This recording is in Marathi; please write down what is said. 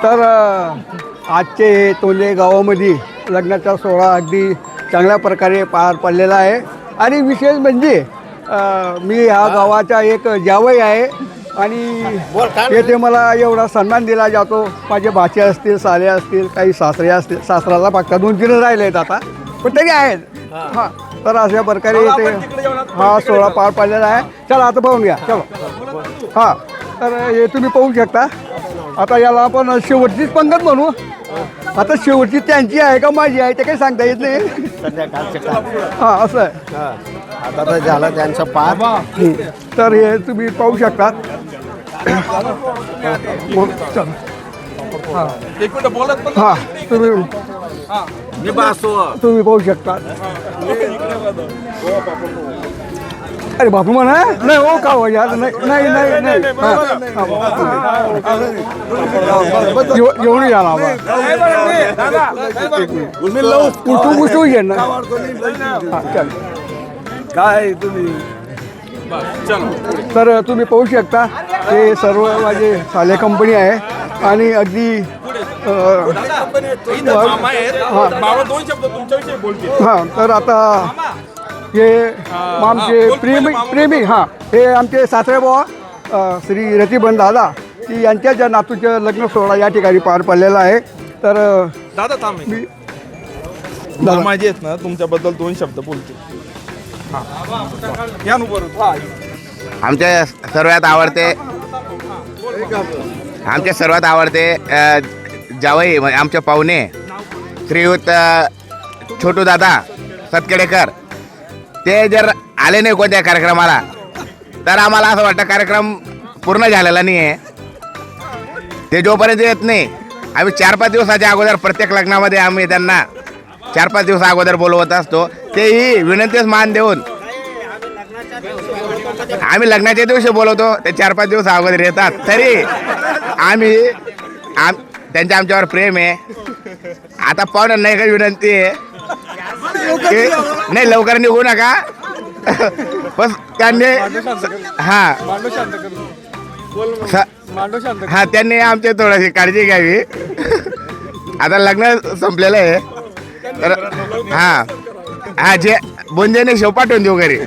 तर आजचे हे तोले गावामध्ये लग्नाचा सोहळा अगदी चांगल्या प्रकारे पार पडलेला आहे आणि विशेष म्हणजे मी ह्या गावाचा एक जावई आहे आणि येथे मला एवढा सन्मान दिला जातो. माझे भाचे असतील, साले असतील, काही सासरे असतील. सासराला फक्त 2-3 राहिले आहेत आता, पण तरी आहेत. हां, तर अशा प्रकारे इथे हा सोहळा पार पडलेला आहे. चला आता पाहून घ्या. चलो. हां, तर हे तुम्ही पाहू शकता. आता याला आपण शेवटचीच पंगत म्हणू. आता शेवटची त्यांची आहे का माझी आहे ते काही सांगता येत नाही. हां, असं आहे. आता तर झालं त्यांचं पार. तर हे तुम्ही पाहू शकता. हां, तुम्ही पाहू शकता. अरे बापू म्हणा नाही हो का हो यार नाही नाही नाही नाही येऊन याला कुठू घे ना. काय तुम्ही तर तुम्ही पाहू शकता हे सर्व माझे साले कंपनी आहे आणि अगदी हां, तर आता हे आमचे प्रेमी हां, हे आमचे सासरे बुवा श्री रतिबन दादा की यांच्या ज्या नातूचं लग्न सोहळा या ठिकाणी पार पडलेला आहे. तर दादा मी माझे आहेत ना तुमच्याबद्दल 2 शब्द बोलतो. आमच्या सर्वात आवडते जावई आमचे पाहुणे श्रीयुत छोटू दादा सतकेडेकर. ते जर आले नाही कोणत्या कार्यक्रमाला तर आम्हाला असं वाटतं कार्यक्रम पूर्ण झालेला नाही आहे. ते जोपर्यंत येत नाही आम्ही 4-5 दिवसाच्या अगोदर प्रत्येक लग्नामध्ये आम्ही त्यांना 4-5 दिवस अगोदर बोलवत असतो. तेही विनंतीस मान देऊन आम्ही लग्नाच्या दिवशी बोलवतो. ते 4-5 दिवस अगोदर येतात. तरी त्यांच्या आमच्यावर प्रेम आहे. आता पाहुण्या नाही काही विनंती आहे नाही लवकर निघू नका. बस त्यांनी त्यांनी आमची थोडीशी काळजी घ्यावी. आता लग्न संपलेलं आहे तर जे बोंजेने शेव पाठवून देऊ घरी.